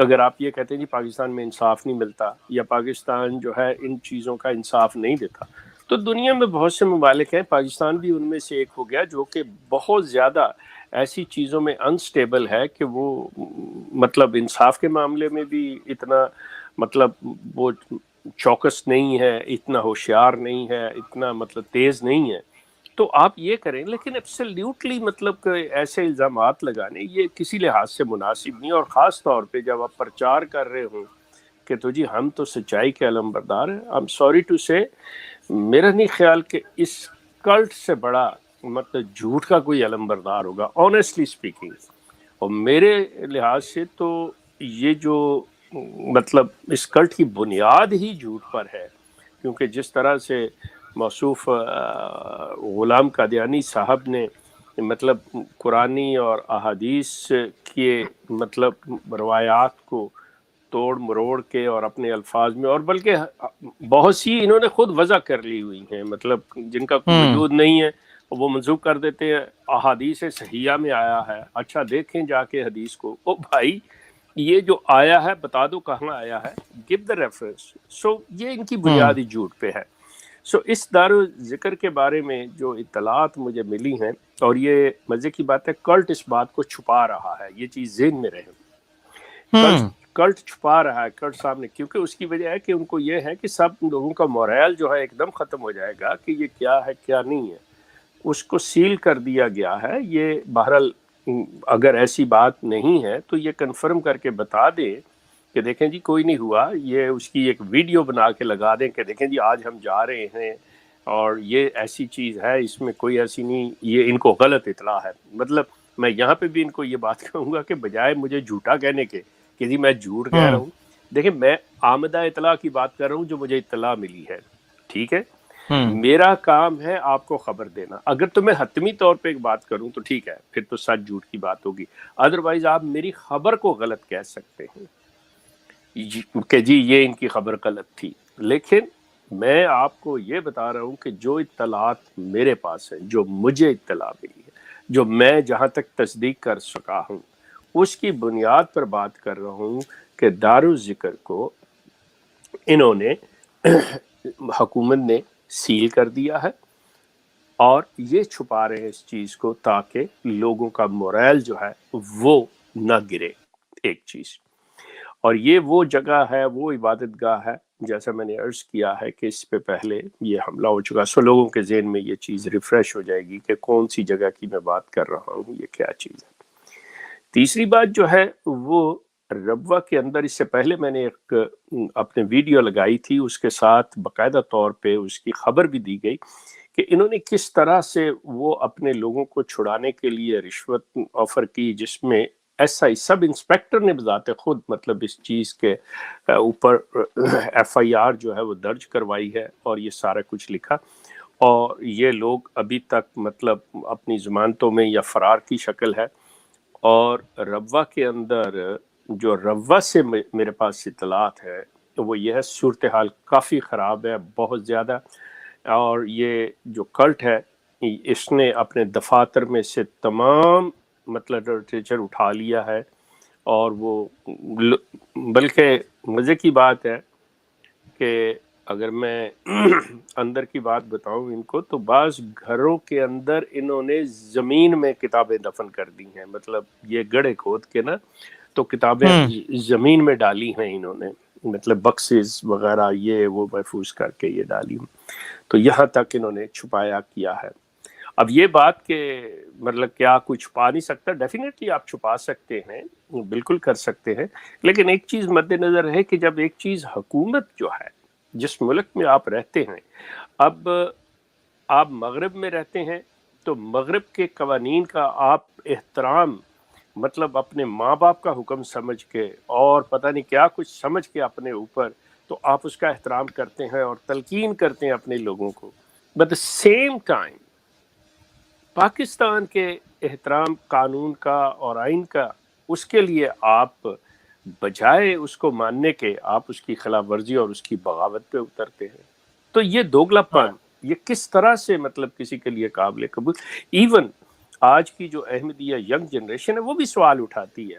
اگر آپ یہ کہتے ہیں جی پاکستان میں انصاف نہیں ملتا یا پاکستان جو ہے ان چیزوں کا انصاف نہیں دیتا، تو دنیا میں بہت سے ممالک ہیں، پاکستان بھی ان میں سے ایک ہو گیا، جو کہ بہت زیادہ ایسی چیزوں میں انسٹیبل ہے کہ وہ مطلب انصاف کے معاملے میں بھی اتنا مطلب وہ چوکس نہیں ہے، اتنا ہوشیار نہیں ہے، اتنا مطلب تیز نہیں ہے۔ تو آپ یہ کریں، لیکن ایبسلیوٹلی مطلب کہ ایسے الزامات لگانے یہ کسی لحاظ سے مناسب نہیں، اور خاص طور پہ جب آپ پرچار کر رہے ہوں کہ تو جی ہم تو سچائی کے علمبردار ہیں۔ I'm sorry to say، میرا نہیں خیال کہ اس کلٹ سے بڑا مطلب جھوٹ کا کوئی علمبردار ہوگا، آنیسٹلی اسپیکنگ۔ اور میرے لحاظ سے تو یہ جو مطلب اس کلٹ کی بنیاد ہی جھوٹ پر ہے، کیونکہ جس طرح سے موصوف غلام قادیانی صاحب نے مطلب قرآنی اور احادیث کے مطلب روایات کو توڑ مروڑ کے اور اپنے الفاظ میں، اور بلکہ بہت سی انہوں نے خود وضع کر لی ہوئی ہیں، مطلب جن کا کوئی وجود نہیں ہے، وہ منسوخ کر دیتے ہیں۔ احادیث صحیحہ میں آیا ہے، اچھا دیکھیں جا کے حدیث کو، او بھائی یہ جو آیا ہے بتا دو کہاں آیا ہے، گیو دا ریفرنس۔ سو یہ ان کی بنیادی جھوٹ پہ ہے۔ سو اس دار ذکر کے بارے میں جو اطلاعات مجھے ملی ہیں، اور یہ مزے کی بات ہے کلٹ اس بات کو چھپا رہا ہے، یہ چیز ذہن میں رہے، کلٹ چھپا رہا ہے کلٹ سامنے، کیونکہ اس کی وجہ ہے کہ ان کو یہ ہے کہ سب لوگوں کا موریل جو ہے ایک دم ختم ہو جائے گا کہ یہ کیا ہے کیا نہیں ہے، اس کو سیل کر دیا گیا ہے۔ یہ بہرحال اگر ایسی بات نہیں ہے تو یہ کنفرم کر کے بتا دیں کہ دیکھیں جی کوئی نہیں ہوا، یہ اس کی ایک ویڈیو بنا کے لگا دیں کہ دیکھیں جی آج ہم جا رہے ہیں اور یہ ایسی چیز ہے، اس میں کوئی ایسی نہیں، یہ ان کو غلط اطلاع ہے۔ مطلب میں یہاں پہ بھی ان کو یہ بات کہوں گا کہ بجائے مجھے جھوٹا کہنے کے کہ جی میں جھوٹ کہہ رہا ہوں، دیکھیں میں آمدہ اطلاع کی بات کر رہا ہوں جو مجھے اطلاع ملی ہے، ٹھیک ہے؟ میرا کام ہے آپ کو خبر دینا۔ اگر تو میں حتمی طور پہ ایک بات کروں تو ٹھیک ہے، پھر تو سچ جھوٹ کی بات ہوگی، ادروائز آپ میری خبر کو غلط کہہ سکتے ہیں کہ جی یہ ان کی خبر غلط تھی، لیکن میں آپ کو یہ بتا رہا ہوں کہ جو اطلاعات میرے پاس ہیں، جو مجھے اطلاع ملی ہے، جو میں جہاں تک تصدیق کر سکا ہوں، اس کی بنیاد پر بات کر رہا ہوں کہ دارالذکر کو انہوں نے حکومت نے سیل کر دیا ہے، اور یہ چھپا رہے ہیں اس چیز کو تاکہ لوگوں کا موریل جو ہے وہ نہ گرے، ایک چیز۔ اور یہ وہ جگہ ہے، وہ عبادت گاہ ہے، جیسا میں نے عرض کیا ہے کہ اس پہ پہلے یہ حملہ ہو چکا، سو لوگوں کے ذہن میں یہ چیز ریفریش ہو جائے گی کہ کون سی جگہ کی میں بات کر رہا ہوں، یہ کیا چیز ہے۔ تیسری بات جو ہے وہ ربوہ کے اندر، اس سے پہلے میں نے ایک اپنے ویڈیو لگائی تھی، اس کے ساتھ باقاعدہ طور پہ اس کی خبر بھی دی گئی کہ انہوں نے کس طرح سے وہ اپنے لوگوں کو چھڑانے کے لیے رشوت آفر کی، جس میں ایس آئی سب انسپیکٹر نے بذات خود مطلب اس چیز کے اوپر ایف آئی آر جو ہے وہ درج کروائی ہے اور یہ سارا کچھ لکھا، اور یہ لوگ ابھی تک مطلب اپنی ضمانتوں میں یا فرار کی شکل ہے۔ اور ربوہ کے اندر جو ربوہ سے میرے پاس اطلاعات ہے تو وہ یہ ہے صورتحال کافی خراب ہے، بہت زیادہ، اور یہ جو کلٹ ہے اس نے اپنے دفاتر میں سے تمام مطلب لٹریچر اٹھا لیا ہے، اور وہ بلکہ مزے کی بات ہے کہ اگر میں اندر کی بات بتاؤں ان کو، تو بعض گھروں کے اندر انہوں نے زمین میں کتابیں دفن کر دی ہیں، مطلب یہ گڑھے کھود کے نا تو کتابیں زمین میں ڈالی ہیں انہوں نے، مطلب بکسز وغیرہ یہ وہ محفوظ کر کے یہ ڈالی، تو یہاں تک انہوں نے چھپایا کیا ہے۔ اب یہ بات کہ مطلب کیا کوئی چھپا نہیں سکتا، ڈیفینیٹلی آپ چھپا سکتے ہیں، بالکل کر سکتے ہیں، لیکن ایک چیز مد نظر ہے کہ جب ایک چیز حکومت جو ہے جس ملک میں آپ رہتے ہیں، اب آپ مغرب میں رہتے ہیں تو مغرب کے قوانین کا آپ احترام مطلب اپنے ماں باپ کا حکم سمجھ کے اور پتہ نہیں کیا کچھ سمجھ کے اپنے اوپر، تو آپ اس کا احترام کرتے ہیں اور تلقین کرتے ہیں اپنے لوگوں کو، بٹ سیم ٹائم پاکستان کے احترام قانون کا اور آئین کا، اس کے لیے آپ بجائے اس کو ماننے کے آپ اس کی خلاف ورزی اور اس کی بغاوت پہ اترتے ہیں۔ تو یہ دوگلا پن یہ کس طرح سے مطلب کسی کے لیے قابل قبول، ایون آج کی جو احمدیہ ینگ جنریشن ہے وہ بھی سوال اٹھاتی ہے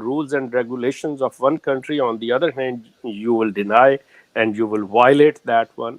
rules and regulations of one country, on the other hand you will deny and you will violate that one.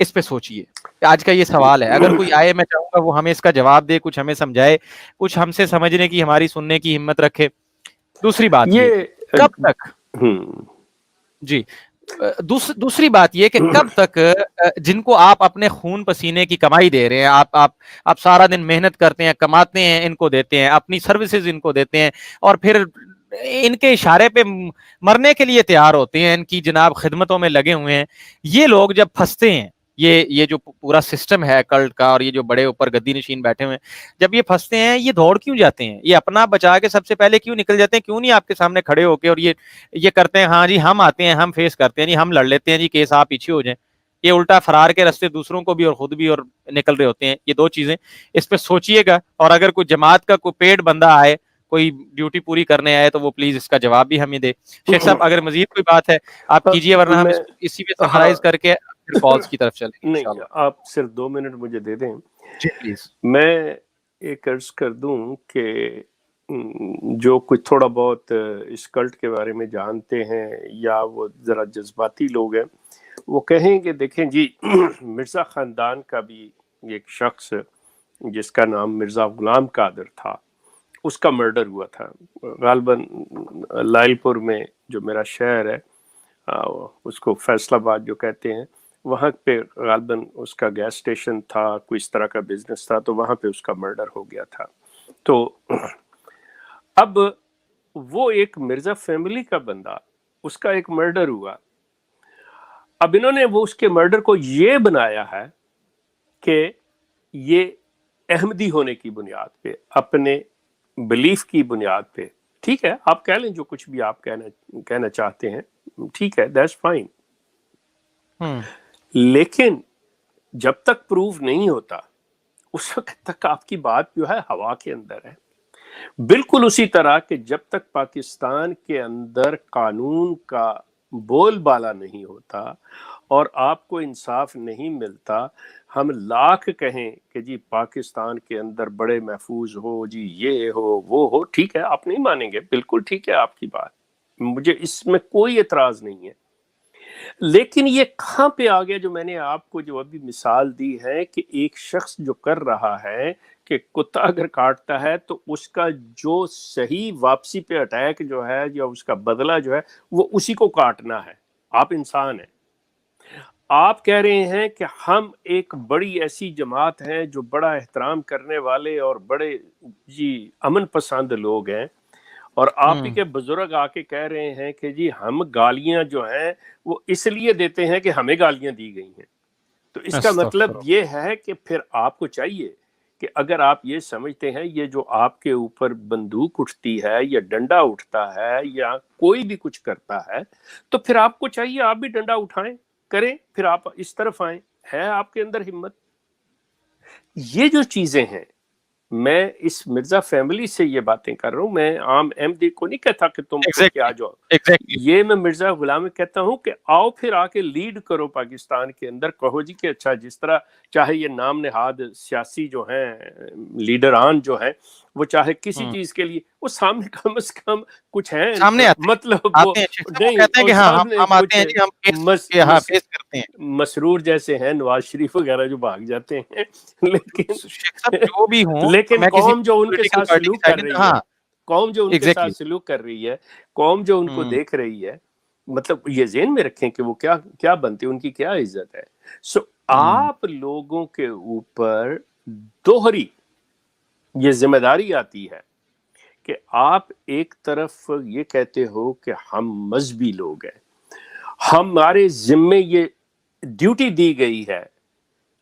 اس پہ سوچیے. آج کا یہ سوال ہے, اگر کوئی آئے میں چاہوں گا وہ ہمیں اس کا جواب دے, کچھ ہمیں سمجھائے, کچھ ہم سے سمجھنے کی, ہماری سننے کی ہمت رکھے. دوسری بات یہ کب تک, جی دوسری بات یہ کہ کب تک جن کو آپ اپنے خون پسینے کی کمائی دے رہے ہیں, آپ سارا دن محنت کرتے ہیں, کماتے ہیں, ان کو دیتے ہیں, اپنی سروسز ان کو دیتے ہیں, اور پھر ان کے اشارے پہ مرنے کے لیے تیار ہوتے ہیں, ان کی جناب خدمتوں میں لگے ہوئے ہیں. یہ لوگ جب پھنستے ہیں, یہ جو پورا سسٹم ہے کلٹ کا, اور یہ جو بڑے اوپر گدی نشین بیٹھے ہوئے ہیں, جب یہ پھنستے ہیں, یہ دوڑ کیوں جاتے ہیں, یہ اپنا بچا کے سب سے پہلے کیوں نکل جاتے ہیں, کیوں نہیں آپ کے سامنے کھڑے ہو کے اور یہ کرتے ہیں, ہاں جی ہم آتے ہیں, ہم فیس کرتے ہیں جی, ہم لڑ لیتے ہیں جی, کیس آپ پیچھے ہو جائیں. یہ الٹا فرار کے راستے دوسروں کو بھی اور خود بھی اور نکل رہے ہوتے ہیں. یہ دو چیزیں اس پہ سوچئے گا, اور اگر کوئی جماعت کا کوئی پیڈ بندہ آئے, کوئی ڈیوٹی پوری کرنے آئے, تو وہ پلیز اس کا جواب بھی ہمیں دے. شیخ صاحب اگر مزید کوئی بات ہے آپ کیجئے, ورنہ ہم اسی پہ سمرائز کر کے پھر کالز کی طرف چلیں گے. نہیں, آپ صرف 2 منٹ مجھے دے دیں. جی پلیز. میں ایک عرض کر دوں کہ جو کچھ تھوڑا بہت اس کلٹ کے بارے میں جانتے ہیں, یا وہ ذرا جذباتی لوگ ہیں, وہ کہیں کہ دیکھیں جی مرزا خاندان کا بھی ایک شخص جس کا نام مرزا غلام قادر تھا, اس کا مرڈر ہوا تھا غالباً لائل پور میں, جو میرا شہر ہے, اس کو فیصل آباد جو کہتے ہیں, وہاں پہ غالباً اس کا گیس اسٹیشن تھا, کوئی اس طرح کا بزنس تھا, تو وہاں پہ اس کا مرڈر ہو گیا تھا. تو اب وہ ایک مرزا فیملی کا بندہ, اس کا ایک مرڈر ہوا. اب انہوں نے وہ اس کے مرڈر کو یہ بنایا ہے کہ یہ احمدی ہونے کی بنیاد پہ, اپنے بلیف کی بنیاد پہ. ٹھیک ہے, آپ کہہ لیں جو کچھ بھی آپ کہنا چاہتے ہیں, ٹھیک ہے, دیٹس فائن. لیکن جب تک پروف نہیں ہوتا اس وقت تک آپ کی بات جو ہے ہوا کے اندر ہے. بالکل اسی طرح کہ جب تک پاکستان کے اندر قانون کا بول بالا نہیں ہوتا اور آپ کو انصاف نہیں ملتا, ہم لاکھ کہیں کہ جی پاکستان کے اندر بڑے محفوظ ہو, جی یہ ہو وہ ہو, ٹھیک ہے, آپ نہیں مانیں گے, بالکل ٹھیک ہے آپ کی بات, مجھے اس میں کوئی اعتراض نہیں ہے. لیکن یہ کہاں پہ آ گیا جو میں نے آپ کو جو ابھی مثال دی ہے کہ ایک شخص جو کر رہا ہے کہ کتا اگر کاٹتا ہے تو اس کا جو صحیح واپسی پہ اٹیک جو ہے یا اس کا بدلہ جو ہے وہ اسی کو کاٹنا ہے. آپ انسان ہیں, آپ کہہ رہے ہیں کہ ہم ایک بڑی ایسی جماعت ہیں جو بڑا احترام کرنے والے اور بڑے جی امن پسند لوگ ہیں, اور آپ ہی کے بزرگ آ کے کہہ رہے ہیں کہ جی ہم گالیاں جو ہیں وہ اس لیے دیتے ہیں کہ ہمیں گالیاں دی گئی ہیں. تو اس کا مطلب یہ ہے کہ پھر آپ کو چاہیے کہ اگر آپ یہ سمجھتے ہیں یہ جو آپ کے اوپر بندوق اٹھتی ہے یا ڈنڈا اٹھتا ہے یا کوئی بھی کچھ کرتا ہے, تو پھر آپ کو چاہیے آپ بھی ڈنڈا اٹھائیں, کریں, پھر آپ اس طرف آئیں. ہے آپ کے اندر ہمت؟ یہ جو چیزیں ہیں, میں اس مرزا فیملی سے یہ باتیں کر رہا ہوں, میں عام احمدی کو نہیں کہتا کہ تم اٹھ کے آ جاؤ. یہ میں مرزا غلام کہتا ہوں کہ آؤ پھر آ کے لیڈ کرو پاکستان کے اندر, کہو جی کہ اچھا جس طرح چاہے یہ نام نہاد سیاسی جو ہیں لیڈران جو ہیں وہ چاہے کسی چیز کے لیے وہ سامنے کم از کم کچھ ہیں, سامنے مطلب وہ نہیں سامنے مسرور جیسے ہیں, نواز شریف وغیرہ جو بھاگ جاتے ہیں, لیکن قوم جو ان کے ساتھ سلوک کر رہی ہے, قوم جو ان کے ساتھ سلوک کر رہی ہے, قوم جو ان کو دیکھ رہی ہے, مطلب یہ ذہن میں رکھیں کہ وہ کیا بنتے, ان کی کیا عزت ہے. سو آپ لوگوں کے اوپر دوہری یہ ذمہ داری آتی ہے کہ آپ ایک طرف یہ کہتے ہو کہ ہم مذہبی لوگ ہیں, ہمارے ذمے یہ ڈیوٹی دی گئی ہے,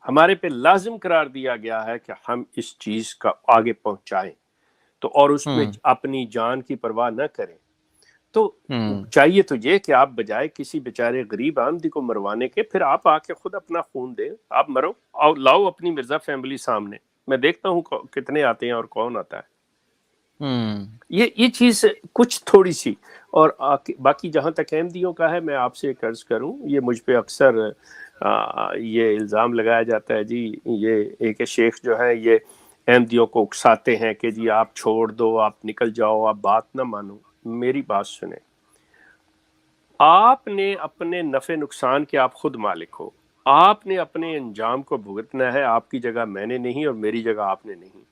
ہمارے پہ لازم قرار دیا گیا ہے کہ ہم اس چیز کا آگے پہنچائیں, تو اور اس میں اپنی جان کی پرواہ نہ کریں. تو چاہیے تو یہ کہ آپ بجائے کسی بیچارے غریب آمدی کو مروانے کے, پھر آپ آ کے خود اپنا خون دیں, آپ مرو, اور لاؤ اپنی مرزا فیملی سامنے, میں دیکھتا ہوں کتنے آتے ہیں اور کون آتا ہے. یہ چیز کچھ تھوڑی سی. اور باقی جہاں تک احمدیوں کا ہے, میں آپ سے ایک عرض کروں, یہ مجھ پہ اکثر یہ الزام لگایا جاتا ہے جی یہ ایک شیخ جو ہے یہ احمدیوں کو اکساتے ہیں کہ جی آپ چھوڑ دو, آپ نکل جاؤ, آپ بات نہ مانو. میری بات سنیں, آپ نے اپنے نفع نقصان کے آپ خود مالک ہو, آپ نے اپنے انجام کو بھگتنا ہے، آپ کی جگہ میں نے نہیں اور میری جگہ آپ نے نہیں۔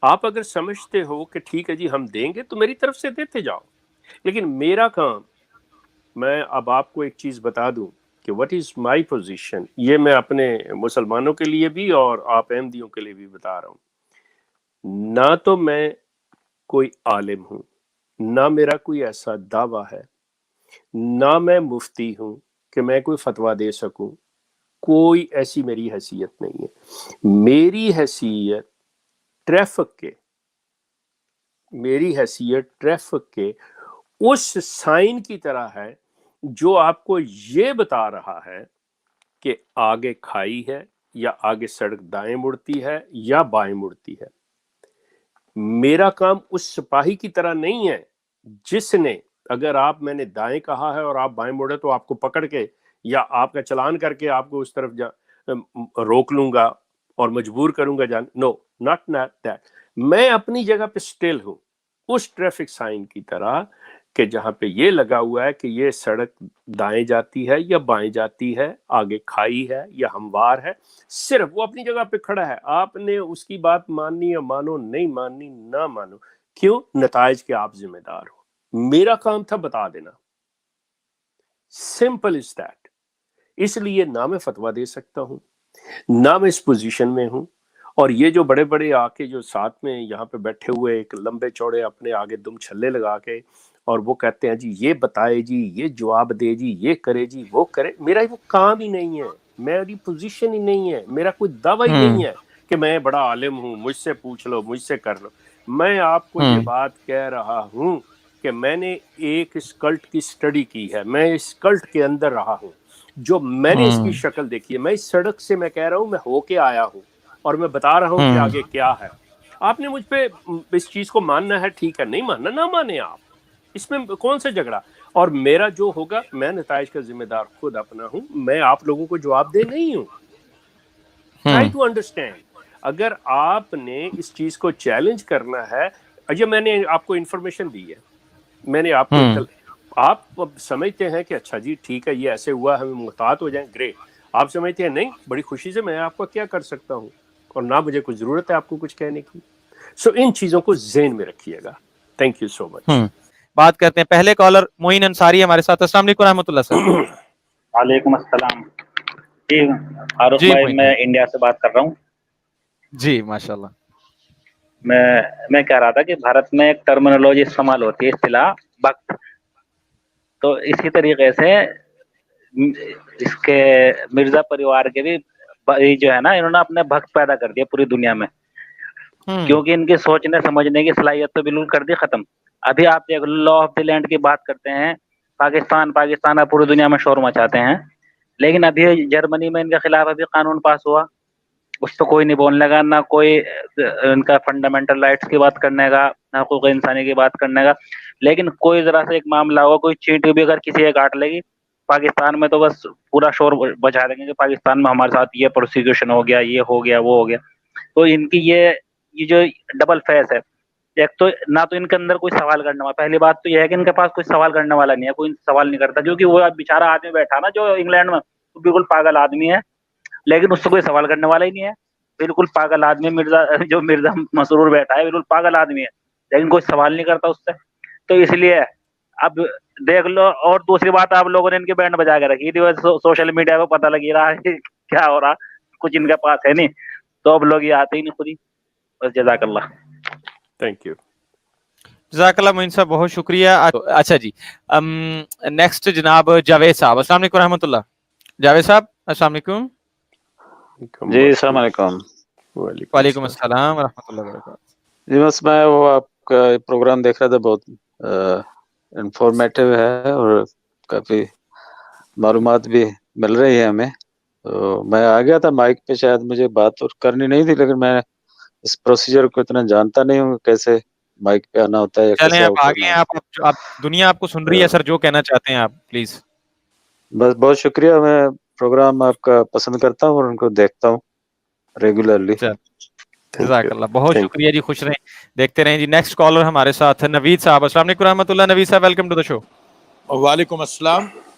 آپ اگر سمجھتے ہو کہ ٹھیک ہے جی ہم دیں گے تو میری طرف سے دیتے جاؤ، لیکن میرا کام، میں اب آپ کو ایک چیز بتا دوں کہ وٹ از مائی پوزیشن، یہ میں اپنے مسلمانوں کے لیے بھی اور آپ احمدیوں کے لیے بھی بتا رہا ہوں، نہ تو میں کوئی عالم ہوں، نہ میرا کوئی ایسا دعویٰ ہے، نہ میں مفتی ہوں کہ میں کوئی فتویٰ دے سکوں، کوئی ایسی میری حیثیت نہیں ہے۔ میری حیثیت ٹریفک کے، میری حیثیت ٹریفک کے اس سائن کی طرح ہے جو آپ کو یہ بتا رہا ہے کہ آگے کھائی ہے یا آگے سڑک دائیں مڑتی ہے یا بائیں مڑتی ہے۔ میرا کام اس سپاہی کی طرح نہیں ہے جس نے، اگر آپ، میں نے دائیں کہا ہے اور آپ بائیں مڑے تو آپ کو پکڑ کے یا آپ کا چلان کر کے آپ کو اس طرف روک لوں گا اور مجبور کروں گا جان، نو، ناٹ دیٹ۔ میں اپنی جگہ پہ سٹل ہوں اس ٹریفک سائن کی طرح کہ جہاں پہ یہ لگا ہوا ہے کہ یہ سڑک دائیں جاتی ہے یا بائیں جاتی ہے، آگے کھائی ہے یا ہموار ہے، صرف وہ اپنی جگہ پہ کھڑا ہے، آپ نے اس کی بات ماننی یا مانو، نہیں ماننی نہ مانو، کیوں؟ نتائج کے آپ ذمہ دار ہو۔ میرا کام تھا بتا دینا، سمپل از دیٹ۔ اس لیے نہ میں فتویٰ دے سکتا ہوں، نہ میں اس پوزیشن میں ہوں، اور یہ جو بڑے بڑے آ کے جو ساتھ میں یہاں پہ بیٹھے ہوئے ایک لمبے چوڑے اپنے آگے دم چھلے لگا کے اور وہ کہتے ہیں جی یہ بتائے جی، یہ جواب دے جی، یہ کرے جی، وہ کرے، میرا وہ کام ہی نہیں ہے، میری پوزیشن ہی نہیں ہے، میرا کوئی دعویٰ ہی نہیں ہے کہ میں بڑا عالم ہوں، مجھ سے پوچھ لو، مجھ سے کر لو۔ میں آپ کو یہ بات کہہ رہا ہوں کہ میں نے ایک اس کلٹ کی سٹڈی کی ہے، میں اس کلٹ کے اندر رہا ہوں، جو میں نے اس کی شکل دیکھی ہے، میں اس سڑک سے، میں کہہ رہا ہوں میں ہو کے آیا ہوں اور میں بتا رہا ہوں کہ آگے کیا ہے۔ آپ نے مجھ پہ اس چیز کو ماننا ہے، ٹھیک ہے، نہیں ماننا نہ مانے، آپ اس میں کون سا جھگڑا؟ اور میرا جو ہوگا، میں نتائج کا ذمہ دار خود اپنا ہوں، میں آپ لوگوں کو جواب دے نہیں ہوں۔ Try to understand. اگر آپ نے اس چیز کو چیلنج کرنا ہے، اجے میں نے آپ کو انفارمیشن دی ہے، میں نے آپ کو آپ اب سمجھتے ہیں کہ اچھا جی ٹھیک ہے یہ ایسے ہوا، ہمیں محتاط ہو جائیں، گریٹ۔ آپ سمجھتے ہیں نہیں، بڑی خوشی سے میں آپ کو کیا کر سکتا ہوں، اور نہ مجھے کوئی ضرورت ہے آپ کو کچھ کہنے کی۔ سو ان چیزوں کو ذہن میں رکھیے گا۔ تھینک یو سو مچ۔ بات کرتے ہیں پہلے کالر معین انصاری ہمارے ساتھ۔ السلام علیکم رحمۃ اللہ سر۔ وعلیکم السلام جی، فاروق جی بھائی معین میں بھائی، انڈیا سے بات کر رہا ہوں۔ جی ماشاء اللہ۔ میں کہہ رہا تھا کہ بھارت میں ایک ٹرمینالوجی استعمال ہوتی ہے، اصطلاح بھکت، تو اسی طریقے سے اس کے مرزا پریوار کے بھی جو ہے نا، انہوں نے اپنے بھکت پیدا کر دیا پوری دنیا میں، کیونکہ ان کی سوچنے سمجھنے کی صلاحیت تو بالکل کر دی ختم۔ ابھی آپ دیکھ لا آف دی لینڈ کی بات کرتے ہیں، پاکستان اب پوری دنیا میں شور مچاتے ہیں، لیکن ابھی جرمنی میں ان کے خلاف ابھی قانون پاس ہوا، اس تو کوئی نہیں بولنے گا، نہ کوئی ان کا فنڈامنٹل رائٹس کی بات کرنے گا، نہ حقوق انسانی کی بات کرنے گا، لیکن کوئی ذرا سے ایک معاملہ ہو، کوئی چینٹی بھی اگر کسی ایک کاٹ لے گی پاکستان میں، تو بس پورا شور بجا دیں گے کہ پاکستان میں ہمارے ساتھ یہ پروسیکیوشن ہو گیا، یہ ہو گیا، وہ ہو گیا۔ تو ان کی یہ جو ڈبل فیس ہے، ایک تو نہ تو ان کے اندر کوئی سوال کرنے والا، پہلی بات تو یہ ہے کہ ان کے پاس کوئی سوال کرنے والا نہیں ہے، کوئی سوال نہیں کرتا، کیونکہ وہ بیچارہ آدمی بیٹھا نا جو انگلینڈ میں، وہ بالکل پاگل آدمی ہے، لیکن اس سے کوئی سوال کرنے والا ہی نہیں ہے، بالکل پاگل آدمی۔ مرزا مسرور بیٹھا ہے، بالکل پاگل آدمی ہے، لیکن کوئی سوال نہیں کرتا اس سے۔ تو اس لیے اب دیکھ لو، اور دوسری بات آپ لوگوں نے ان کی بینڈ بجا کے رکھی تھی، سوشل میڈیا پہ پتہ لگی رہا ہے کیا ہو رہا، کچھ ان کے پاس ہے نہیں، تو اب لوگ یہ آتے ہی نہیں خود ہی۔ بس جزاک اللہ۔ Thank you. جزاک اللہ معین صاحب، بہت شکریہ۔ اچھا جی، نیکسٹ جناب جاوید صاحب۔ السلام علیکم رحمۃ اللہ۔ جاوید صاحب السلام علیکم۔ جی السلام علیکم۔ وعلیکم السلام ورحمۃ اللہ وبرکاتہ۔ جی بس میں وہ آپ کا پروگرام دیکھ رہا تھا، بہت انفارمیٹیو ہے اور کافی معلومات بھی مل رہی ہے ہمیں، تو میں آ گیا تھا مائک پہ، شاید مجھے بات اور کرنی نہیں تھی، لیکن میں اس پروسیجر کو اتنا جانتا نہیں ہوں کیسے مائک پہ آنا ہوتا ہے یا چلیں کیسے آپ آؤٹ آگے ہونا ہیں، آپ دنیا آپ کو سن رہی ہے سر، جو کہنا چاہتے ہیں آپ پلیز۔ بس بہت شکریہ، میں پروگرام آپ کا پسند کرتا ہوں اور ان کو دیکھتا ہوں ریگولرلی۔ جزاک اللہ، بہت شکریہ جی، خوش رہیں، دیکھتے رہیں جی۔ نیکسٹ کالر ہمارے ساتھ نوید صاحب۔ السلام علیکم رحمۃ اللہ، نوید صاحب ویلکم ٹو دا شو۔ وعلیکم السلام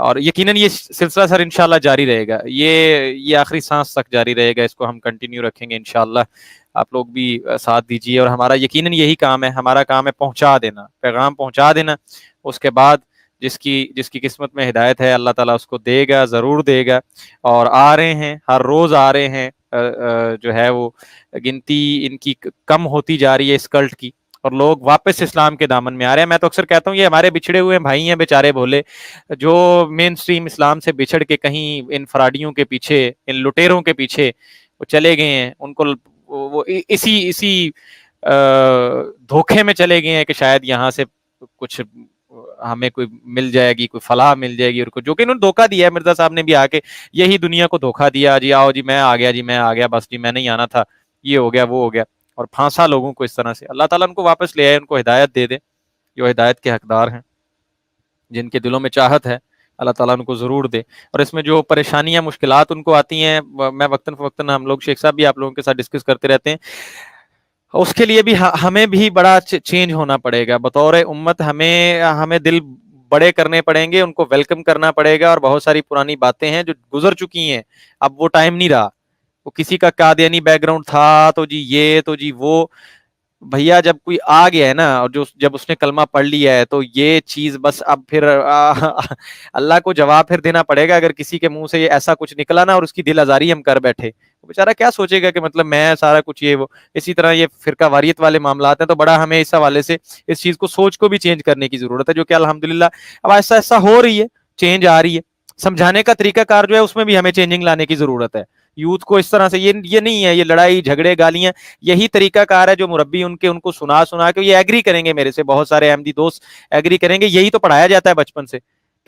اور یقیناً یہ سلسلہ سر انشاءاللہ جاری رہے گا، یہ آخری سانس تک جاری رہے گا، اس کو ہم کنٹینیو رکھیں گے انشاءاللہ. آپ لوگ بھی ساتھ دیجیے، اور ہمارا یقیناً یہی کام ہے، ہمارا کام ہے پہنچا دینا، پیغام پہنچا دینا. اس کے بعد جس کی قسمت میں ہدایت ہے اللہ تعالیٰ اس کو دے گا، ضرور دے گا. اور آ رہے ہیں، ہر روز آ رہے ہیں، جو ہے وہ گنتی ان کی کم ہوتی جا رہی ہے اس کلٹ کی، اور لوگ واپس اسلام کے دامن میں آ رہے ہیں. میں تو اکثر کہتا ہوں یہ ہمارے بچھڑے ہوئے بھائی ہیں بیچارے بھولے، جو مین سٹریم اسلام سے بچھڑ کے کہیں ان فراڈیوں کے پیچھے، ان لٹیروں کے پیچھے وہ چلے گئے ہیں. ان کو وہ اسی دھوکے میں چلے گئے ہیں کہ شاید یہاں سے کچھ ہمیں کوئی مل جائے گی، کوئی فلاح مل جائے گی، جو کہ انہوں نے دھوکہ دیا ہے. مرزا صاحب نے بھی آ کے یہی دنیا کو دھوکہ دیا، جی آؤ جی میں آ گیا، جی میں آ گیا، بس جی میں نہیں آنا تھا، یہ ہو گیا وہ ہو گیا، اور پھانسا لوگوں کو اس طرح سے. اللہ تعالیٰ ان کو واپس لے آئے، ان کو ہدایت دے دے، جو ہدایت کے حقدار ہیں، جن کے دلوں میں چاہت ہے اللہ تعالیٰ ان کو ضرور دے. اور اس میں جو پریشانیاں مشکلات ان کو آتی ہیں، میں وقتاً فوقتاً، ہم لوگ شیخ صاحب بھی آپ لوگوں کے ساتھ ڈسکس کرتے رہتے ہیں، اس کے لیے بھی ہمیں بھی بڑا چینج ہونا پڑے گا بطور امت. ہمیں دل بڑے کرنے پڑیں گے، ان کو ویلکم کرنا پڑے گا. اور بہت ساری پرانی باتیں ہیں جو گزر چکی ہیں، اب وہ ٹائم نہیں رہا. وہ کسی کا قادیانی بیک گراؤنڈ تھا تو جی یہ تو جی وہ، بھیا جب کوئی آ گیا ہے نا، اور جب اس نے کلمہ پڑھ لیا ہے تو یہ چیز بس اب پھر اللہ کو جواب پھر دینا پڑے گا. اگر کسی کے منہ سے یہ ایسا کچھ نکلا نا اور اس کی دل آزاری ہم کر بیٹھے، بیچارہ کیا سوچے گا کہ مطلب میں سارا کچھ یہ وہ. اسی طرح یہ فرقہ واریت والے معاملات ہیں، تو بڑا ہمیں اس حوالے سے اس چیز کو، سوچ کو بھی چینج کرنے کی ضرورت ہے، جو کہ الحمدللہ اب ایسا ایسا ہو رہی ہے، چینج آ رہی ہے. سمجھانے کا طریقہ کار جو ہے اس میں بھی ہمیں چینجنگ لانے کی ضرورت ہے. یوتھ کو اس طرح سے یہ نہیں ہے، یہ لڑائی جھگڑے گالیاں، یہی طریقہ کار ہے جو مربی ان کو سنا کے، یہ ایگری کریں گے میرے سے، بہت سارے احمدی دوست ایگری کریں گے، یہی تو پڑھایا جاتا ہے بچپن سے،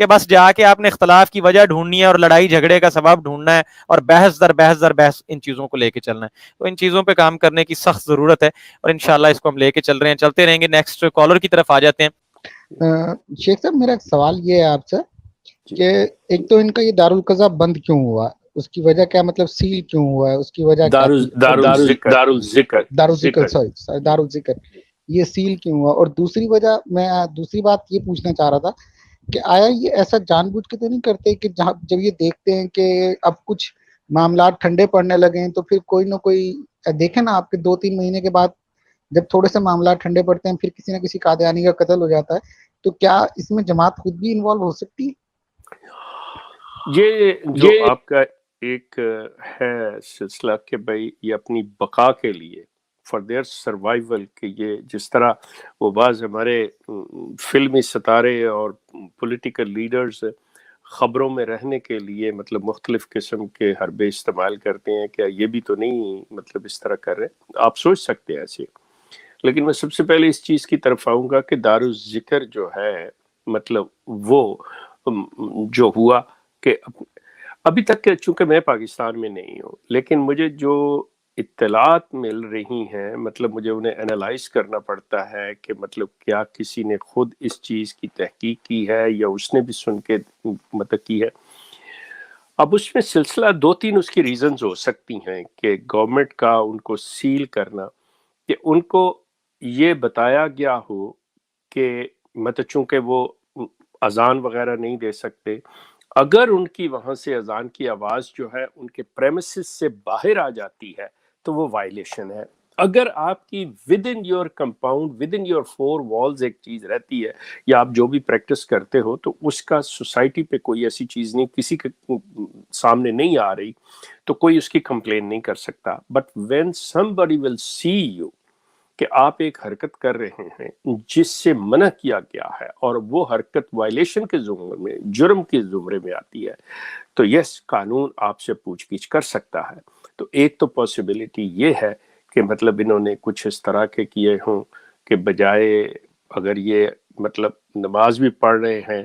کہ بس جا کے آپ نے اختلاف کی وجہ ڈھونڈنی ہے اور لڑائی جھگڑے کا سبب ڈھونڈنا ہے، اور بحث در بحث ان چیزوں کو لے کے چلنا ہے. تو ان چیزوں پہ کام کرنے کی سخت ضرورت ہے، اور انشاءاللہ اس کو ہم لے کے چلتے رہیں گے. نیکسٹ کالر کی طرف آ جاتے ہیں. شیخ صاحب میرا ایک سوال یہ ہے آپ سے کہ ایک تو ان کا یہ دارالقضا بند کیوں ہوا، اس کی وجہ کیا، مطلب سیل کیوں ہوا ہے، اس کی وجہ کیا تھی؟ دارالذکر، سوری دارالذکر، یہ سیل کیوں ہوا؟ اور دوسری بات یہ پوچھنا چاہ رہا تھا کہ آیا یہ ایسا جان بوجھ کے تو نہیں کرتے کہ جب یہ دیکھتے ہیں کہ اب کچھ معاملات ٹھنڈے پڑنے لگے ہیں تو پھر کوئی نہ کوئی، دیکھیں نا آپ کے 2-3 مہینے کے بعد جب تھوڑے سے معاملات ٹھنڈے پڑتے ہیں پھر کسی نہ کسی قادیانی کا قتل ہو جاتا ہے، تو کیا اس میں جماعت خود بھی انوالو ہو سکتی ہے؟ یہ جو آپ کا ایک ہے سلسلہ کہ بھائی یہ اپنی بقا کے لیے، فار دیئر سروائیول، کہ یہ جس طرح وہ بعض ہمارے فلمی ستارے اور پولیٹیکل لیڈرز خبروں میں رہنے کے لیے مطلب مختلف قسم کے حربے استعمال کرتے ہیں، کیا یہ بھی تو نہیں مطلب اس طرح کر رہے؟ آپ سوچ سکتے ہیں ایسے. لیکن میں سب سے پہلے اس چیز کی طرف آؤں گا کہ دارالذکر جو ہے مطلب وہ جو ہوا کہ ابھی تک کہ چونکہ میں پاکستان میں نہیں ہوں، لیکن مجھے جو اطلاعات مل رہی ہیں مطلب مجھے انہیں انالائز کرنا پڑتا ہے کہ مطلب کیا کسی نے خود اس چیز کی تحقیق کی ہے یا اس نے بھی سن کے مطلب کی ہے. اب اس میں سلسلہ 2-3 اس کی ریزنز ہو سکتی ہیں کہ گورنمنٹ کا ان کو سیل کرنا، کہ ان کو یہ بتایا گیا ہو کہ مطلب چونکہ وہ اذان وغیرہ نہیں دے سکتے، اگر ان کی وہاں سے اذان کی آواز جو ہے ان کے پریمیسز سے باہر آ جاتی ہے تو وہ وائلیشن ہے. اگر آپ کی within your compound, within your 4 walls ایک چیز رہتی ہے، یا آپ جو بھی پریکٹس کرتے ہو تو اس کا سوسائٹی پہ کوئی ایسی چیز نہیں، کسی کے سامنے نہیں آ رہی، تو کوئی اس کی کمپلین نہیں کر سکتا. But when somebody will see you کہ آپ ایک حرکت کر رہے ہیں جس سے منع کیا گیا ہے اور وہ حرکت وائلیشن کے زمرے میں، جرم کے زمرے میں آتی ہے، تو یس قانون آپ سے پوچھ گچھ کر سکتا ہے. تو ایک تو پاسبلٹی یہ ہے کہ مطلب انہوں نے کچھ اس طرح کے کیے ہوں کہ بجائے اگر یہ مطلب نماز بھی پڑھ رہے ہیں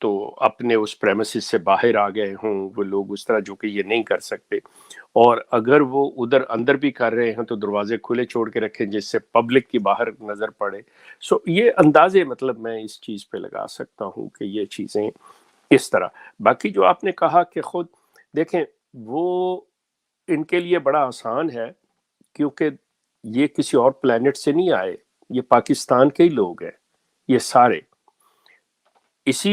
تو اپنے اس پریمیسز سے باہر آ گئے ہوں وہ لوگ اس طرح، جو کہ یہ نہیں کر سکتے. اور اگر وہ ادھر اندر بھی کر رہے ہیں تو دروازے کھلے چھوڑ کے رکھیں جس سے پبلک کی باہر نظر پڑے. سو یہ اندازے مطلب میں اس چیز پہ لگا سکتا ہوں کہ یہ چیزیں اس طرح. باقی جو آپ نے کہا کہ خود دیکھیں وہ ان کے لیے بڑا آسان ہے کیونکہ یہ کسی اور پلانٹ سے نہیں آئے، یہ پاکستان کے ہی لوگ ہیں، یہ سارے اسی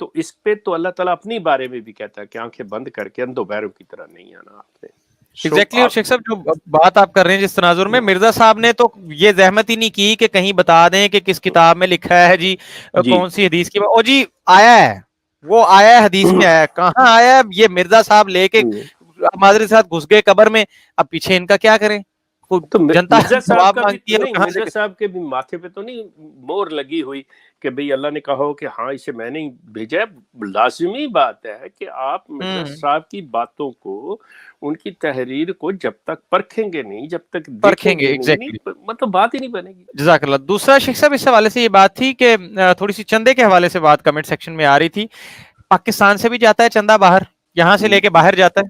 تو اس پہ تو اللہ تعالیٰ اپنی بارے میں بھی کہتا ہے کہ آنکھیں بند کر کے اندھوں بہروں کی طرح نہیں آنا آپ نے. ایگزیکٹلی. اور شیخ صاحب جو بات آپ کر رہے ہیں جس تناظر میں، مرزا صاحب نے تو یہ زحمت ہی نہیں کی کہ کہیں بتا دیں کہ کس کتاب میں لکھا ہے جی کون سی حدیث کی. او جی آیا ہے، وہ آیا ہے، حدیث میں آیا ہے. کہاں آیا ہے؟ یہ مرزا صاحب لے کے معذرت کے ساتھ گھس گئے قبر میں. اب پیچھے ان کا کیا کریں؟ تو جنتا مرزا صاحب جواب کا مانگتی بھی ہے نہیں، کہاں سے. مرزا صاحب کے بھی ماتھے پہ تو نہیں مور لگی ہوئی کہ بھئی اللہ نے کہا ہو کہ ہاں اسے میں نے بھیجا ہے. لازمی بات ہے کہ آپ مرزا صاحب کی باتوں کو، ان کی تحریر کو جب تک پرکھیں گے نہیں، جب تک پرکھیں دیکھیں گے. گے ایگزیکٹلی. نہیں، مطلب بات ہی نہیں بنے گی. جزاک اللہ. دوسرا شیخ صاحب اس حوالے سے یہ بات تھی کہ تھوڑی سی چندے کے حوالے سے بات کمنٹ سیکشن میں آ رہی تھی. پاکستان سے بھی جاتا ہے چندہ باہر، یہاں سے لے کے باہر جاتا ہے؟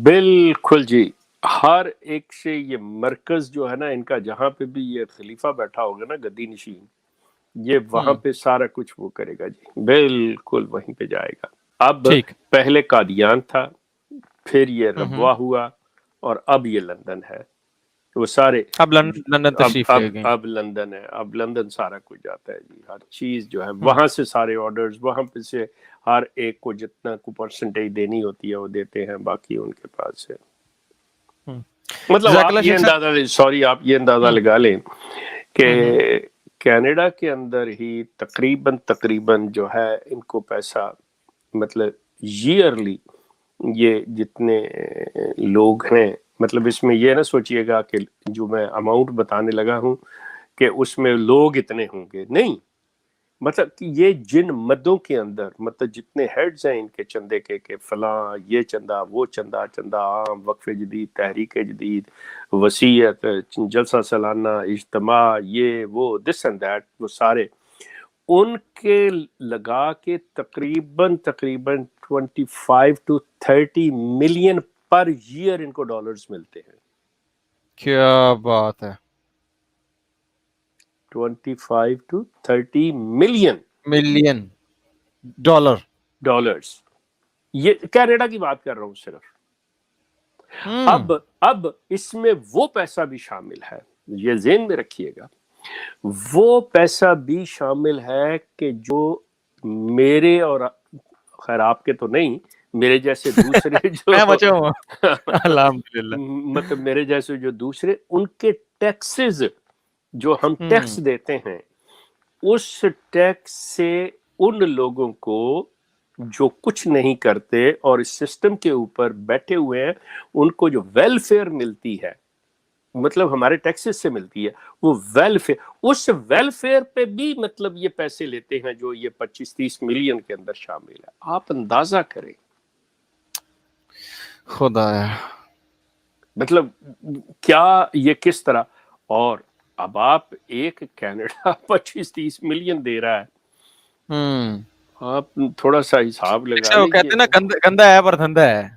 بالکل جی. ہر ایک سے یہ مرکز جو ہے نا ان کا، جہاں پہ بھی یہ خلیفہ بیٹھا ہوگا نا گدی نشین، یہ وہاں پہ سارا کچھ وہ کرے گا جی، بالکل وہیں پہ جائے گا. اب ٹھیک. پہلے قادیان تھا، پھر یہ ربوہ ہوا، اور اب یہ لندن ہے. وہ سارے اب لندن تشریف لے گئے. اب لندن ہے. اب لندن سارا کچھ جاتا ہے جی. ہر چیز جو ہے وہاں سے، سارے آرڈرز وہاں پہ سے، ہر ایک کو جتنا کو پرسنٹیج دینی ہوتی ہے وہ دیتے ہیں، باقی ان کے پاس ہے. مطلب آپ یہ اندازہ، آپ یہ اندازہ لگا لیں کہ کینیڈا کے اندر ہی تقریباً جو ہے ان کو پیسہ، مطلب ایئرلی یہ جتنے لوگ ہیں، مطلب اس میں یہ نہ سوچئے گا کہ جو میں اماؤنٹ بتانے لگا ہوں کہ اس میں لوگ اتنے ہوں گے، نہیں. مطلب کہ یہ جن مدوں کے اندر، مطلب جتنے ہیڈز ہیں ان کے چندے کے، کہ فلاں یہ چندہ، وہ چندہ، چندہ عام، وقف جدید، تحریک جدید، وصیت، جلسہ سالانہ، اجتماع، یہ وہ دس اینڈ دیٹ، وہ سارے ان کے لگا کے تقریباً 25 to 30 ملین پر ایئر ان کو ڈالرز ملتے ہیں. کیا بات ہے. 25 to 30 ملین ڈالرز. یہ کینیڈا کی بات کر رہا ہوں صرف. اب اس میں وہ پیسہ بھی شامل ہے، یہ ذہن میں رکھیے گا، وہ پیسہ بھی شامل ہے کہ جو میرے، اور خیر آپ کے تو نہیں، میرے جیسے دوسرے جو میں بچا ہوں الحمدللہ، مطلب میرے جیسے جو دوسرے، ان کے ٹیکسز جو ہم ٹیکس دیتے ہیں، اس ٹیکس سے ان لوگوں کو جو کچھ نہیں کرتے اور اس سسٹم کے اوپر بیٹھے ہوئے ہیں، ان کو جو ویلفیئر ملتی ہے، مطلب ہمارے ٹیکسز سے ملتی ہے، وہ ویلفیئر، اس ویلفیئر پہ بھی مطلب یہ پیسے لیتے ہیں جو یہ 25-30 ملین کے اندر شامل ہے. آپ اندازہ کریں خدا ہے، مطلب کیا یہ کس طرح. اور اب آپ ایک کینیڈا 25-30 ملین دے رہا ہے، آپ تھوڑا سا حساب لگا وہ کہتے ہیں نا لیجیے. گندا ہے پر دھندا ہے.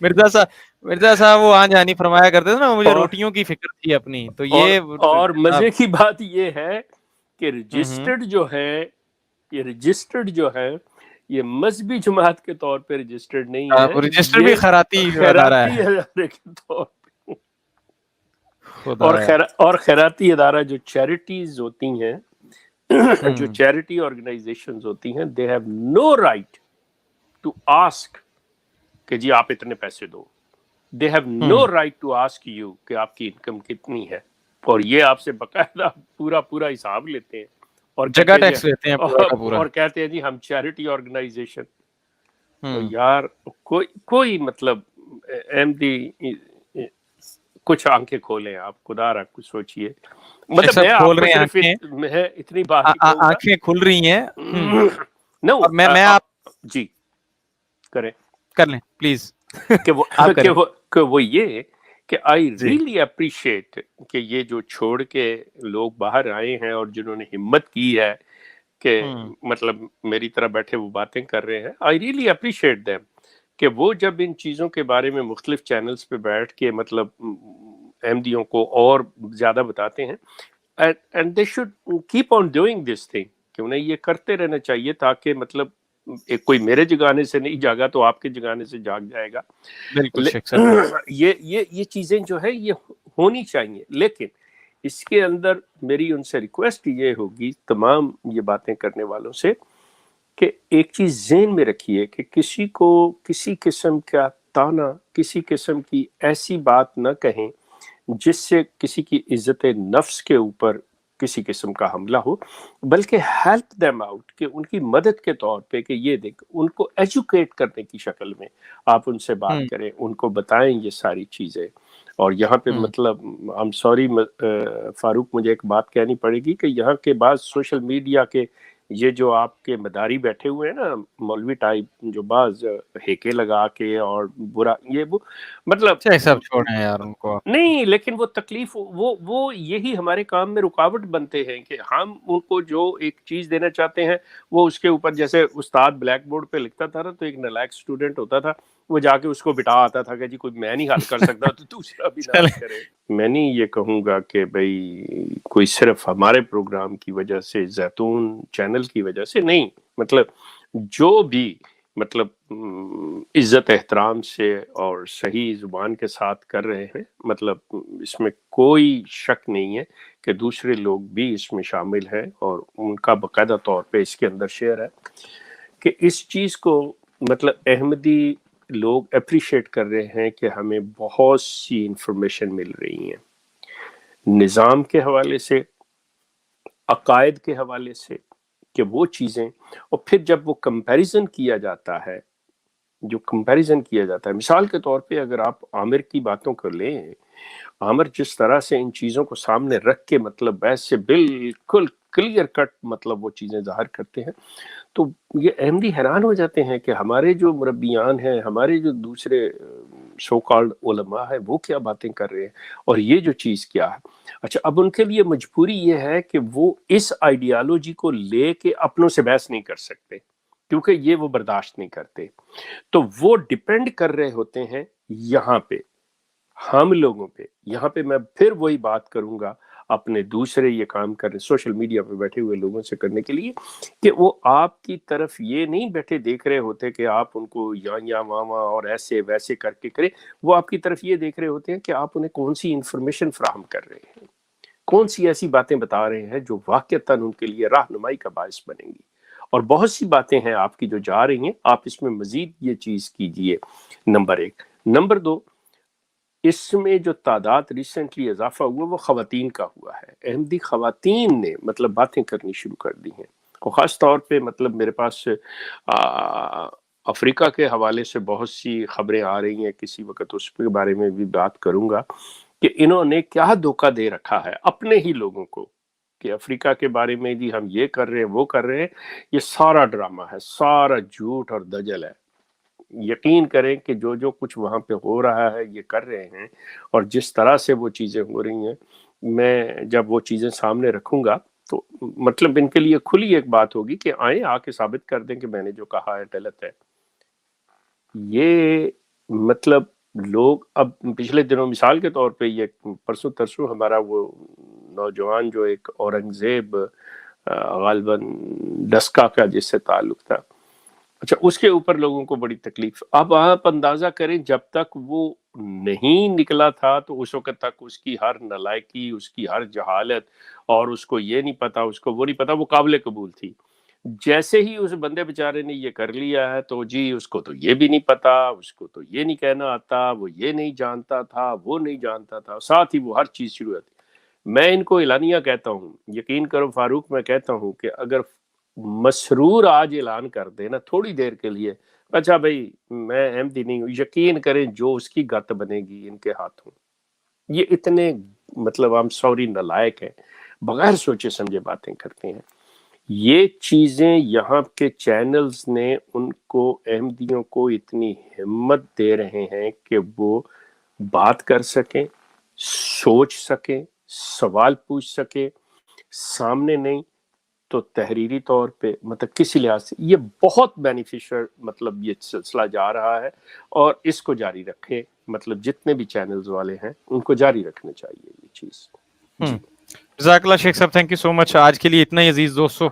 مرزا صاحب وہ آن جانی فرمایا کرتے تھے نا، مجھے روٹیوں کی فکر تھی اپنی. تو یہ اور مزے کی بات یہ ہے کہ رجسٹرڈ جو ہے، یہ مذہبی جماعت کے طور پہ رجسٹرڈ نہیں ہے، رجسٹر بھی خیراتی ادارے کے طور پہ. اور خیراتی ادارہ جو چیریٹیز ہوتی ہیں، جو چیریٹی آرگنائزیشنز ہوتی ہیں، they have no right to ask کہ جی آپ اتنے پیسے دو. they have no right to ask you کہ آپ کی انکم کتنی ہے، اور یہ آپ سے باقاعدہ پورا حساب لیتے ہیں، اور جگہ ٹیکس لیتے ہیں پورا، اور کہتے ہیں جی ہم چیریٹی آرگنائزیشن. تو یار کوئی مطلب احمدی کچھ آنکھیں کھولیں آپ، خدا را کچھ سوچئے. مطلب میں آپ کو صرف اتنی بات آنکھیں کھل رہی ہیں. میں آپ جی کر لیں پلیز کہ وہ یہ کہ آئی ریئلی اپریشیٹ کہ یہ جو چھوڑ کے لوگ باہر آئے ہیں اور جنہوں نے ہمت کی ہے کہ مطلب میری طرح بیٹھے وہ باتیں کر رہے ہیں، آئی ریئلی اپریشیٹ دیم کہ وہ جب ان چیزوں کے بارے میں مختلف چینلز پہ بیٹھ کے مطلب احمدیوں کو اور زیادہ بتاتے ہیں. And they should keep on doing this thing, کہ انہیں یہ کرتے رہنا چاہیے تاکہ مطلب ایک کوئی میرے جگانے سے نہیں جاگا تو آپ کے جگانے سے جاگ جائے گا. بالکل یہ چیزیں جو ہے یہ ہونی چاہیے. لیکن اس کے اندر میری ان سے ریکویسٹ یہ ہوگی تمام یہ باتیں کرنے والوں سے کہ ایک چیز ذہن میں رکھیے کہ کسی کو کسی قسم کا تانا، کسی قسم کی ایسی بات نہ کہیں جس سے کسی کی عزت نفس کے اوپر کسی قسم کا حملہ ہو، بلکہ ہیلپ دیم آؤٹ، کہ ان کی مدد کے طور پہ کہ یہ دیکھ، ان کو ایجوکیٹ کرنے کی شکل میں آپ ان سے بات کریں، ان کو بتائیں یہ ساری چیزیں. اور یہاں پہ مطلب I'm sorry فاروق، مجھے ایک بات کہنی پڑے گی کہ یہاں کے بعض سوشل میڈیا کے یہ جو آپ کے مداری بیٹھے ہوئے ہیں نا مولوی ٹائپ، جو بعض ہیکے لگا کے اور برا یہ وہ مطلب سب چھوڑیں یار ان کو. نہیں، لیکن وہ تکلیف وہ یہی ہمارے کام میں رکاوٹ بنتے ہیں کہ ہم ان کو جو ایک چیز دینا چاہتے ہیں وہ اس کے اوپر، جیسے استاد بلیک بورڈ پہ لکھتا تھا نا تو ایک نالائق اسٹوڈنٹ ہوتا تھا، وہ جا کے اس کو بٹا آتا تھا کہ جی کوئی میں نہیں حل کر سکتا تو دوسرا بھی نہ حل کرے. میں نہیں یہ کہوں گا کہ بھئی کوئی صرف ہمارے پروگرام کی وجہ سے، زیتون چینل کی وجہ سے نہیں، مطلب جو بھی مطلب عزت احترام سے اور صحیح زبان کے ساتھ کر رہے ہیں، مطلب اس میں کوئی شک نہیں ہے کہ دوسرے لوگ بھی اس میں شامل ہیں اور ان کا باقاعدہ طور پہ اس کے اندر شیئر ہے کہ اس چیز کو مطلب احمدی لوگ اپریشیٹ کر رہے ہیں کہ ہمیں بہت سی انفارمیشن مل رہی ہیں نظام کے حوالے سے، عقائد کے حوالے سے، کہ وہ چیزیں، اور پھر جب وہ کمپیریزن کیا جاتا ہے، مثال کے طور پہ اگر آپ عامر کی باتوں کو لیں، عامر جس طرح سے ان چیزوں کو سامنے رکھ کے مطلب ایسے بالکل کلیئر کٹ مطلب وہ چیزیں ظاہر کرتے ہیں، تو یہ احمدی حیران ہو جاتے ہیں کہ ہمارے جو مربیان ہیں، ہمارے جو دوسرے سو کالڈ علماء ہیں، وہ کیا باتیں کر رہے ہیں اور یہ جو چیز کیا ہے. اچھا، اب ان کے لیے مجبوری یہ ہے کہ وہ اس آئیڈیالوجی کو لے کے اپنوں سے بحث نہیں کر سکتے کیونکہ یہ وہ برداشت نہیں کرتے، تو وہ ڈیپینڈ کر رہے ہوتے ہیں یہاں پہ ہم لوگوں پہ. یہاں پہ میں پھر وہی بات کروں گا اپنے دوسرے یہ کام کر رہے سوشل میڈیا پہ بیٹھے ہوئے لوگوں سے کرنے کے لیے کہ وہ آپ کی طرف یہ نہیں بیٹھے دیکھ رہے ہوتے کہ آپ ان کو یا وہاں اور ایسے ویسے کر کے کریں، وہ آپ کی طرف یہ دیکھ رہے ہوتے ہیں کہ آپ انہیں کون سی انفارمیشن فراہم کر رہے ہیں، کون سی ایسی باتیں بتا رہے ہیں جو واقعتاً ان کے لیے رہنمائی کا باعث بنیں گی. اور بہت سی باتیں ہیں آپ کی جو جا رہی ہیں، آپ اس میں مزید یہ چیز کیجئے. نمبر 1. نمبر 2، اس میں جو تعداد ریسنٹلی اضافہ ہوا وہ خواتین کا ہوا ہے. احمدی خواتین نے مطلب باتیں کرنی شروع کر دی ہیں، اور خاص طور پہ مطلب میرے پاس افریقہ کے حوالے سے بہت سی خبریں آ رہی ہیں، کسی وقت اس کے بارے میں بھی بات کروں گا کہ انہوں نے کیا دھوکہ دے رکھا ہے اپنے ہی لوگوں کو کہ افریقہ کے بارے میں جی ہم یہ کر رہے ہیں وہ کر رہے ہیں. یہ سارا ڈرامہ ہے، سارا جھوٹ اور دجل ہے. یقین کریں کہ جو کچھ وہاں پہ ہو رہا ہے یہ کر رہے ہیں، اور جس طرح سے وہ چیزیں ہو رہی ہیں، میں جب وہ چیزیں سامنے رکھوں گا تو مطلب ان کے لیے کھلی ایک بات ہوگی کہ آئیں آ کے ثابت کر دیں کہ میں نے جو کہا ہے غلط ہے. یہ مطلب لوگ اب پچھلے دنوں مثال کے طور پہ یہ پرسوں ترسوں ہمارا وہ نوجوان جو ایک اورنگزیب غالباً ڈسکا کا جس سے تعلق تھا، اچھا اس کے اوپر لوگوں کو بڑی تکلیف. اب آپ اندازہ کریں جب تک وہ نہیں نکلا تھا تو اس وقت تک اس کی ہر نالائکی، اس کی ہر جہالت، اور اس کو یہ نہیں پتا، اس کو وہ نہیں پتا، وہ قابل قبول تھی. جیسے ہی اس بندے بیچارے نے یہ کر لیا ہے تو جی اس کو تو یہ بھی نہیں پتا، اس کو تو یہ نہیں کہنا آتا، وہ یہ نہیں جانتا تھا، وہ نہیں جانتا تھا، ساتھ ہی وہ ہر چیز شروع ہوتی. میں ان کو اعلانیہ کہتا ہوں، یقین کرو فاروق، میں کہتا ہوں کہ اگر مسرور آج اعلان کر دے نا تھوڑی دیر کے لیے، اچھا بھائی میں احمدی نہیں ہوں، یقین کریں جو اس کی گت بنے گی ان کے ہاتھوں. یہ اتنے مطلب I'm sorry نالائق ہیں، بغیر سوچے سمجھے باتیں کرتے ہیں. یہ چیزیں یہاں کے چینلز نے ان کو احمدیوں کو اتنی ہمت دے رہے ہیں کہ وہ بات کر سکیں، سوچ سکیں، سوال پوچھ سکیں، سامنے نہیں تو تحریری طور پہ مطلب کسی لحاظ سے یہ بہت بینیفیشل مطلب یہ سلسلہ جا رہا ہے، اور اس کو جاری رکھیں. مطلب جتنے بھی چینلز والے ہیں ان کو جاری رکھنا چاہیے یہ چیز. جزاک اللہ شیخ صاحب، تھینک یو سو مچ. آج کے لیے اتنا ہی عزیز دوستو.